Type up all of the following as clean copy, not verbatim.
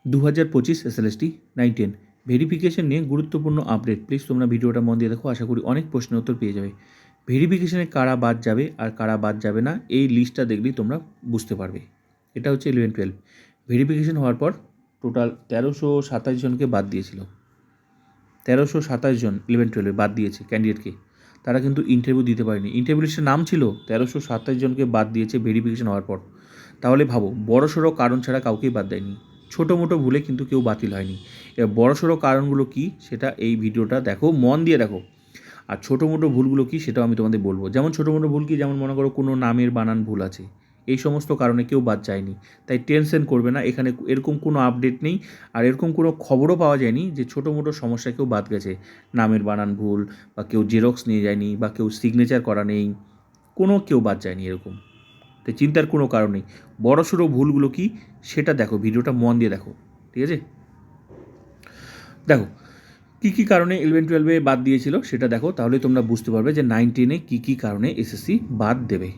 2025 SLST 9-10 verification নিয়ে গুরুত্বপূর্ণ update. Please তোমরা ভিডিওটা মন দিয়ে দেখো, আশা করি অনেক প্রশ্নের উত্তর পেয়ে যাবে। ভেরিফিকেশনে কারা বাদ যাবে আর কারা বাদ যাবে না, এই লিস্টটা দেখলেই তোমরা বুঝতে পারবে। এটা হচ্ছে 11-12 ভেরিফিকেশন হওয়ার পর টোটাল 1327 জনকে বাদ দিয়েছিল। 1327 জন 11-12 বাদ দিয়েছে ক্যান্ডিডেটকে। তারা কিন্তু ইন্টারভিউ দিতে পারেনি। ইন্টারভিউ লিস্টে নাম ছিল, 1327 জনকে বাদ দিয়েছে ভেরিফিকেশন হওয়ার পর। তাহলে ভাবো, বড়সড় কারণ ছাড়া কাউকেই বাদ দেয়নি। ছোটো মোটো ভুলে কিন্তু কেউ বাতিল হয়নি। এবার বড়সড় কারণগুলো কী সেটা এই ভিডিওটা দেখো, মন দিয়ে দেখো। আর ছোটো মোটো ভুলগুলো কী সেটাও আমি তোমাদের বলবো। যেমন ছোটো মোটো ভুল কী, যেমন মনে করো কোনো নামের বানান ভুল আছে, এই সমস্ত কারণে কেউ বাদ যায়নি। তাই টেনশন করবে না, এখানে এরকম কোনো আপডেট নেই আর এরকম কোনো খবরও পাওয়া যায়নি যে ছোটো মোটো সমস্যায় কেউ বাদ গেছে। নামের বানান ভুল, বা কেউ জেরক্স নিয়ে যায়নি, বা কেউ সিগনেচার করা নেই, কেউ বাদ যায়নি এরকম। তাই চিন্তার কোনো কারণ নেই। বড়সড় ভুলগুলো কী সেটা দেখো, ভিডিওটা মন দিয়ে দেখো, ঠিক আছে? দেখো কী কী কারণে 11-12 বাদ দিয়েছিল সেটা দেখো, তাহলে তোমরা বুঝতে পারবে যে 9-10 কী কী কারণে এসএসসি বাদ দেবে।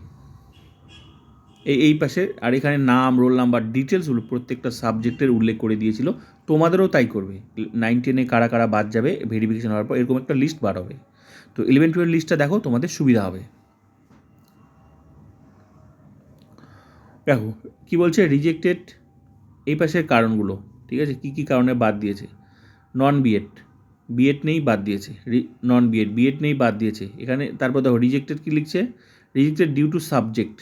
এই পাশে আর এখানে নাম, রোল নাম্বার, ডিটেলসগুলো প্রত্যেকটা সাবজেক্টের উল্লেখ করে দিয়েছিল। তোমাদেরও তাই করবে। 9-10 কারা কারা বাদ যাবে ভেরিফিকেশন হওয়ার পর এরকম একটা লিস্ট বার হবে। তো 11-12 লিস্টটা দেখো, তোমাদের সুবিধা হবে। দেখো কী বলছে, রিজেক্টেড এই পাশের কারণগুলো, ঠিক আছে? কী কী কারণে বাদ দিয়েছে। নন বিএড, বিএড নেই বাদ দিয়েছে। নন বিএড, বিএড নেই বাদ দিয়েছে এখানে। তারপর দেখো রিজেক্টেড কী লিখছে, rejected due to subject,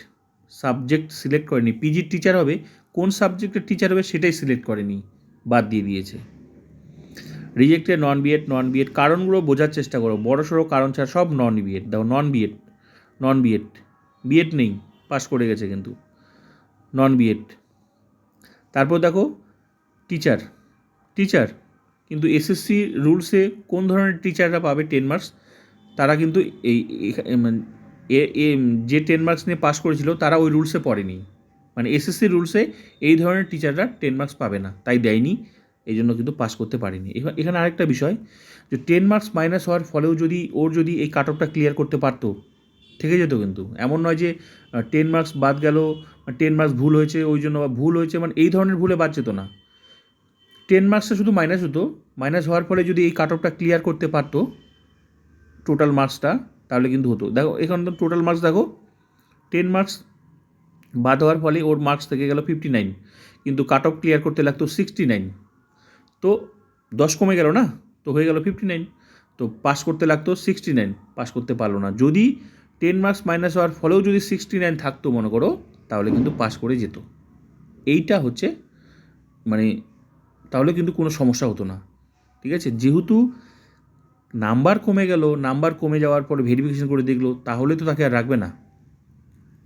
subject select করেনি। পিজির টিচার হবে, কোন সাবজেক্টের টিচার হবে সেটাই সিলেক্ট করেনি, বাদ দিয়ে দিয়েছে। রিজেক্টেড নন বিএড, নন বিএড কারণগুলো বোঝার চেষ্টা করো। বড়সড় কারণ ছাড়া সব নন বিএড। দেখো নন বিএড, নন বিএড, বিএড নেই, পাস করে গেছে কিন্তু নন বিএড। তারপর দেখো টিচার, টিচার কিন্তু এসএসসি রুলসে কোন ধরনের টিচাররা পাবে 10 মার্কস, তারা কিন্তু এই যে 10 মার্কস নিয়ে পাস করেছিল তারা ওই রুলসে পড়েনি। মানে এসএসসি রুলসে এই ধরনের টিচাররা 10 মার্কস পাবে না, তাই দেয়নি, এই জন্য কিন্তু পাস করতে পারেনি। এখানে আরেকটা বিষয়, যে 10 মার্কস মাইনাস হওয়ার ফলেও যদি এই কাট অফটা ক্লিয়ার করতে পারতো, থেকে যেত কিন্তু। এমন নয় যে 10 মার্কস বাদ গেল, 10 মার্কস ভুল হয়েছে ওই জন্য, বা ভুল হয়েছে মানে এই ধরনের ভুলে বাদ যেত না। 10 মার্কসটা শুধু মাইনাস হতো, মাইনাস হওয়ার ফলে যদি এই কাট অফটা ক্লিয়ার করতে পারতো টোটাল মার্কসটা, তাহলে কিন্তু হতো। দেখো এখানে তো টোটাল মার্কস দেখো, 10 মার্কস বাদ হওয়ার ফলে ওর মার্কস থেকে গেল 59, কিন্তু কাট অফ ক্লিয়ার করতে লাগতো 69। তো 10 কমে গেল না, তো হয়ে গেল 59। তো পাস করতে লাগতো 69, পাস করতে পারলো না। যদি 10 মার্কস মাইনাস হওয়ার ফলেও যদি 69 থাকতো মনে করো, তাহলে কিন্তু পাস করে যেত। এইটা হচ্ছে মানে, তাহলে কিন্তু কোনো সমস্যা হতো না, ঠিক আছে? যেহেতু নাম্বার কমে গেল, নাম্বার কমে যাওয়ার পরে ভেরিফিকেশন করে দেখলো, তাহলে তো তাকে আর রাখবে না,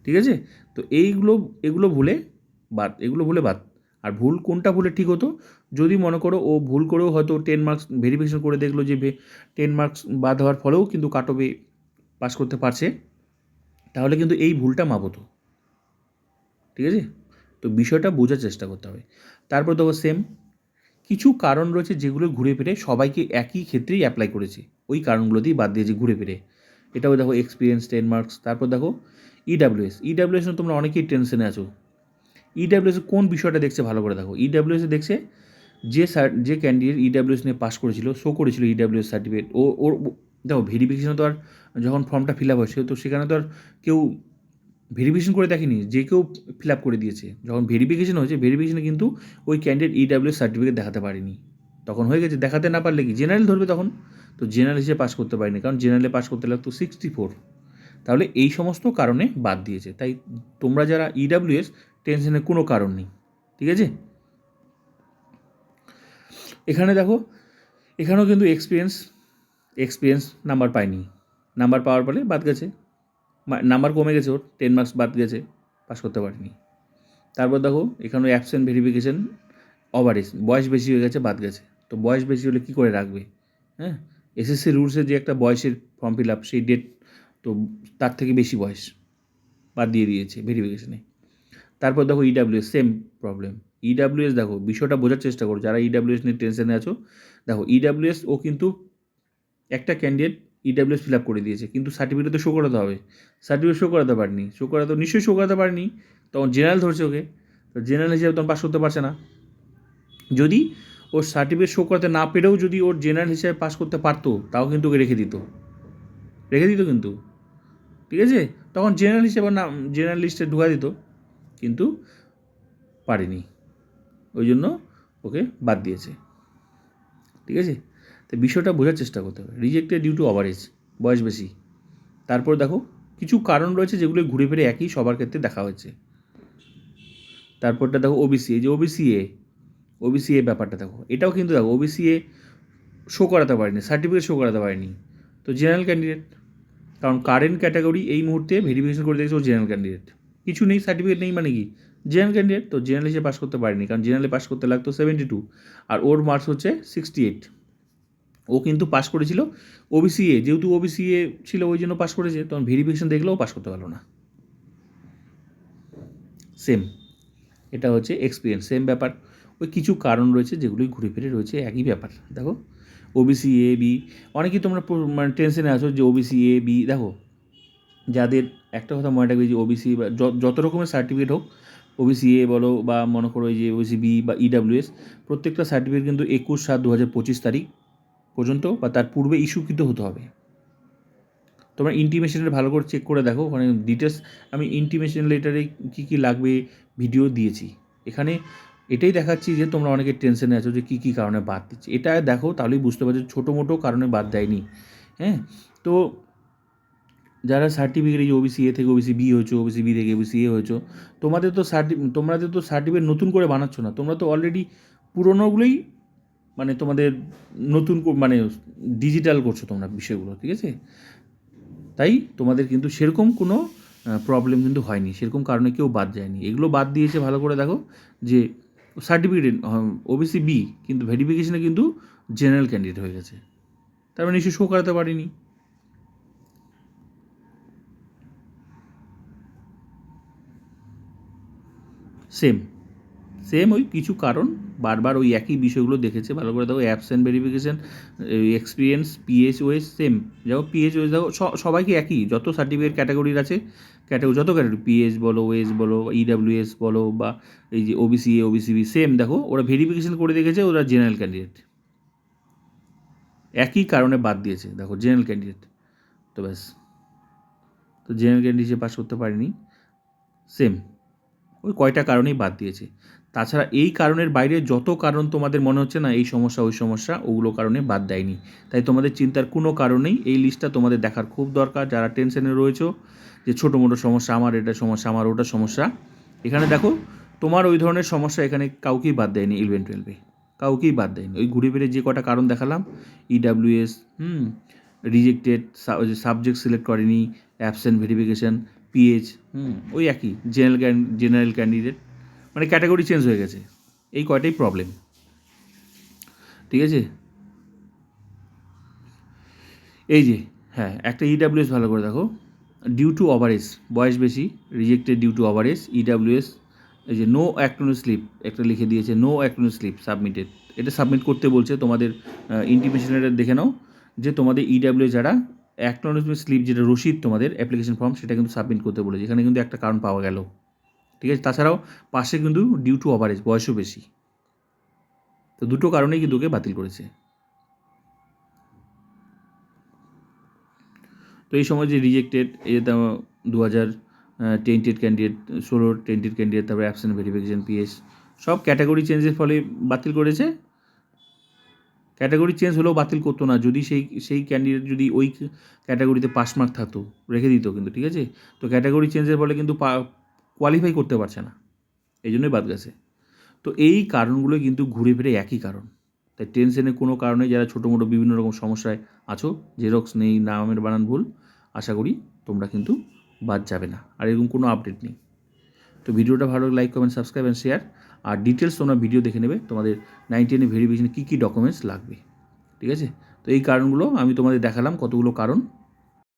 ঠিক আছে? তো এগুলো ভুলে বাদ। আর ভুল কোনটা ভুলে ঠিক হতো, যদি মনে করো ও ভুল করেও হয়তো 10 মার্কস ভেরিফিকেশন করে দেখলো যে 10 মার্কস বাদ হওয়ার ফলেও কিন্তু কাট অফে পাস করতে পারছে, তাহলে কিন্তু এই ভুলটা মাপ হতো, ঠিক আছে? তো বিষয়টা বোঝার চেষ্টা করতে হবে। তারপর দেখো সেম কিছু কারণ রয়েছে যেগুলো ঘুরে ফিরে সবাইকে একই ক্ষেত্রেই অ্যাপ্লাই করেছে, ওই কারণগুলোতেই বাদ দিয়েছে ঘুরে ফিরে। এটাও দেখো এক্সপিরিয়েন্স 10 মার্কস। তারপর দেখো ইডাব্লিউএস তোমরা অনেকেই টেনশনে আছো। ইডাব্লিউএস কোন বিষয়টা দেখছে ভালো করে দেখো। ইডাব্লিউএস দেখছে যে ক্যান্ডিডেট ইডাব্লিউএস নিয়ে পাস করেছিল, শো করেছিল ইডাব্লিউএস সার্টিফিকেট, ওর দেখো ভেরিফিকেশনে তো আর যখন ফর্মটা ফিল আপ হয়েছে, তো সেখানে তো আর কেউ ভেরিফিকেশন করে দেখেনি, যে কেউ ফিল আপ করে দিয়েছে। যখন ভেরিফিকেশন হয়েছে, ভেরিফিকেশনে কিন্তু ওই ক্যান্ডিডেট ইডাব্লিউএস সার্টিফিকেট দেখাতে পারেনি। তখন হয়ে গেছে, দেখাতে না পারলে কি জেনারেল ধরবে তখন। তো জেনারেল হিসেবে পাস করতে পারিনি, কারণ জেনারেলে পাস করতে লাগতো 64। তাহলে এই সমস্ত কারণে বাদ দিয়েছে। তাই তোমরা যারা ইডাব্লিউএস, টেনশনের কোনো কারণ নেই, ঠিক আছে? এখানে দেখো, এখানেও কিন্তু এক্সপিরিয়েন্স নাম্বার পায়নি, নাম্বার পাওয়ার ফলে বাদ গেছে, নাম্বার কমে গেছে, ওর 10 মার্কস বাদ গেছে, পাস করতে পারেনি। তারপর দেখো এখানেও অ্যাবসেন্ট ভেরিফিকেশন ওভারেজ, বয়স বেশি হয়ে গেছে, বাদ গেছে। তো বয়স বেশি হলে কী করে রাখবে? হ্যাঁ, এসএসসি রুলসে যে একটা বয়সের ফর্ম ফিল আপ, সেই ডেট তো তার থেকে বেশি বয়স, বাদ দিয়ে দিয়েছে ভেরিফিকেশনে। তারপর দেখো ইডাব্লিউএস সেম প্রবলেম। ইডাব্লিউএস দেখো, বিষয়টা বোঝার চেষ্টা করো যারা ইডাব্লিউএস নিয়ে টেনশনে আছো। দেখো ইডাব্লিউএস ও কিন্তু একটা ক্যান্ডিডেট ইডাব্লিউএস ফিল আপ করে দিয়েছে, কিন্তু সার্টিফিকেট তো শো করাতে হবে। সার্টিফিকেট শো করাতে পারেনি, নিশ্চয়ই শো করাতে পারেনি, তখন জেনারেল ধরছে ওকে। তো জেনারেল হিসেবে তখন পাস করতে পারছে না। যদি ওর সার্টিফিকেট শো করাতে না পেরেও যদি ওর জেনারেল হিসেবে পাস করতে পারতো, তাও কিন্তু ওকে রেখে দিত কিন্তু, ঠিক আছে? তখন জেনারেল হিসেবে না, জেনারেল লিস্টে ঢুকা দিত, কিন্তু পারেনি, ওই জন্য ওকে বাদ দিয়েছে, ঠিক আছে? তো বিষয়টা বোঝার চেষ্টা করতে হবে। রিজেক্টেড ডিউ টু ওভারেজ, বয়স বেশি। তারপর দেখো কিছু কারণ রয়েছে যেগুলো ঘুরে ফিরে একই সবার ক্ষেত্রে দেখা হয়েছে। তারপরটা দেখো ওবিসি, এই যে ওবিসি এ ব্যাপারটা দেখো, এটাও কিন্তু দেখো ওবিসি এ শো করাতে পারেনি, সার্টিফিকেট শো করাতে পারেনি, তো জেনারেল ক্যান্ডিডেট। কারণ কারেন্ট ক্যাটাগরি এই মুহূর্তে ভেরিফিকেশন করে দেখেছে ও জেনারেল ক্যান্ডিডেট, কিছু নেই, সার্টিফিকেট নেই, মানে কি জেনারেল ক্যান্ডিডেট, তো জেনারেল হিসেবে পাস করতে পারেনি, কারণ জেনারেলে পাস করতে লাগতো 72 আর ওর মার্কস হচ্ছে 68। ও কিন্তু পাস করেছিল ওবিসি এ, যেহেতু ওবিসি এ ছিল ওই জন্য পাস করেছে, তখন ভেরিফিকেশন দেখলেও পাস করতে পারলো না। সেম, এটা হচ্ছে এক্সপিরিয়েন্স, সেম ব্যাপার। ওই কিছু কারণ রয়েছে যেগুলোই ঘুরে ফিরে রয়েছে একই ব্যাপার। দেখো ওবিসি এ বি, অনেকেই তোমরা মানে টেনশনে আছো যে ওবিসি এ বি, দেখো যাদের একটা কথা মনে রাখবে যে ওবিসি বা যত রকমের সার্টিফিকেট হোক, ওবিসি এ বলো বা মনে করো যে ওবিসি বি বা ইডাব্লিউএস, প্রত্যেকটা সার্টিফিকেট কিন্তু 21/7/2025 তারিখ পর্যন্ত বা তার পূর্বে ইস্যুকৃত হতে হবে। তোমরা ইন্টিমেশনটা ভালো করে চেক করে দেখো, ওখানে ডিটেলস আমি ইন্টিমেশন লেটারে কী কী লাগবে ভিডিও দিয়েছি। এখানে এটাই দেখাচ্ছি যে তোমরা অনেকে টেনশনে আছো যে কী কী কারণে বাদ দিচ্ছে, এটা দেখো তাহলেই বুঝতে পারছো ছোটো মোটো কারণে বাদ দেয়নি। হ্যাঁ, তো যারা সার্টিফিকেট এই ওবিসি এ থেকে ওবিসি বি হয়েছো, ওবিসি বি থেকে ওবিসি এ হয়েছো, তোমাদের তো সার্টিফিকেট নতুন করে বানাচ্ছ না, তোমরা তো অলরেডি পুরোনোগুলোই মানে তোমাদের নতুন মানে ডিজিটাল করছো তোমরা বিষয়গুলো, ঠিক আছে? তাই তোমাদের কিন্তু সেরকম কোনো প্রবলেম কিন্তু হয়নি, সেরকম কারণে কেউ বাদ যায়নি। এগুলো বাদ দিয়েছে ভালো করে দেখো যে সার্টিফিকেট ওবিসি বি, কিন্তু ভেরিফিকেশনে কিন্তু জেনারেল ক্যান্ডিডেট হয়ে গেছে, তার মানে ইস্যু শো করাতে পারিনি। সেম সেম ওই কিছু কারণ বারবার ওই একই বিষয়গুলো দেখেছে, ভালো করে দেখো অ্যাবসেন্ট ভেরিফিকেশন, এক্সপিরিয়েন্স, পিএইচওএস সেম, দেখো পিএইচওএস দেখো সবাইকে একই, যত সার্টিফিকেট ক্যাটাগরির আছে, যত ক্যাটাগরি পিএইচ বলো, ওএস বলো, ইডাব্লিউএস বলো, বা এই যে OBC A OBC B, same দেখো ওরা ভেরিফিকেশন করে দেখেছে ওরা জেনারেল ক্যান্ডিডেট, একই কারণে বাদ দিয়েছে, দেখো জেনারেল ক্যান্ডিডেট, তো ব্যাস, তো জেনারেল ক্যান্ডিডেট পাস করতে পারেনি, সেম ওই কয়টা কারণেই বাদ দিয়েছে। তাছাড়া এই কারণের বাইরে যত কারণ তোমাদের মনে হচ্ছে না এই সমস্যা ওই সমস্যা, ওগুলো কারণে বাদ দেয়নি। তাই তোমাদের চিন্তার কোনো কারণেই, এই লিস্টটা তোমাদের দেখার খুব দরকার যারা টেনশনে রয়েছো যে ছোটো মোটো সমস্যা, আমার এটা সমস্যা, আমার ওটা সমস্যা। এখানে দেখো তোমার ওই ধরনের সমস্যা এখানে কাউকেই বাদ দেয়নি, 11-12 কাউকেই বাদ দেয়নি। ওই ঘুরে ফিরে যে কটা কারণ দেখালাম, ইডাব্লিউএস, রিজেক্টেড, সাবজেক্ট সিলেক্ট করেনি, অ্যাবসেন্ট ভেরিফিকেশান, পিএইচ, ওই একই জেনারেল ক্যান্ডিডেট, মানে ক্যাটাগরি চেঞ্জ হয়ে গেছে, এই কয়টাই প্রবলেম, ঠিক আছে? এই যে হ্যাঁ, একটা ইডাব্লিউএস ভালো করে দেখো, ডিউ টু ওভারেজ, বয়স বেশি, rejected due to overage, EWS, এই যে নো অ্যাকনোলেজ স্লিপ একটা লিখে দিয়েছে, নো অ্যাকনোলেজ স্লিপ সাবমিটেড, এটা সাবমিট করতে বলছে তোমাদের ইন্টিমেশনের দেখে নাও যে তোমাদের ইডাব্লিউ যারা অ্যাকনোলেজমেন্ট স্লিপ, যেটা রসিদ তোমাদের অ্যাপ্লিকেশন ফর্ম, সেটা কিন্তু সাবমিট করতে বলেছে, এখানে কিন্তু একটা কারণ পাওয়া গেল, ঠিক আছে? তাছাড়াও পাশে কিন্তু ডিউ টু ওভারেজ, বয়সও বেশি, তো দুটো কারণেই কিন্তু ওকে বাতিল করেছে। তো এই সময় যে রিজেক্টেড, এই 2000 টেন্টেড ক্যান্ডিডেট, 16 টেন্টেড ক্যান্ডিডেট, তারপরে অ্যাবসেন্ট ভেরিফিকেশন, পিএস, সব ক্যাটাগরি চেঞ্জের ফলে বাতিল করেছে। ক্যাটাগরি চেঞ্জ হলেও বাতিল করতো না যদি সেই ক্যান্ডিডেট যদি ওই ক্যাটাগরিতে পাস মার্ক থাকতো, রেখে দিত কিন্তু, ঠিক আছে? তো ক্যাটাগরি চেঞ্জের ফলে কিন্তু কোয়ালিফাই করতে পারছে না, এই জন্যই বাদ গেছে। তো এই কারণগুলো কিন্তু ঘুরে ফিরে একই কারণ, তাই টেনশনের কোনো কারণে যারা ছোটো মোটো বিভিন্ন রকম সমস্যায় আছো, জেরক্স নেই, নামের বানান ভুল, আশা করি তোমরা কিন্তু বাদ যাবে না, আর এরকম কোনো আপডেট নেই। তো ভিডিওটা ভালো like, comment, subscribe and share, আর ডিটেলস তোমরা ভিডিও দেখে নেবে তোমাদের 9-10 ভেরিফিকেশনে কী কী ডকুমেন্টস লাগবে, ঠিক আছে? তো এই কারণগুলো আমি তোমাদের দেখালাম, কতগুলো কারণ,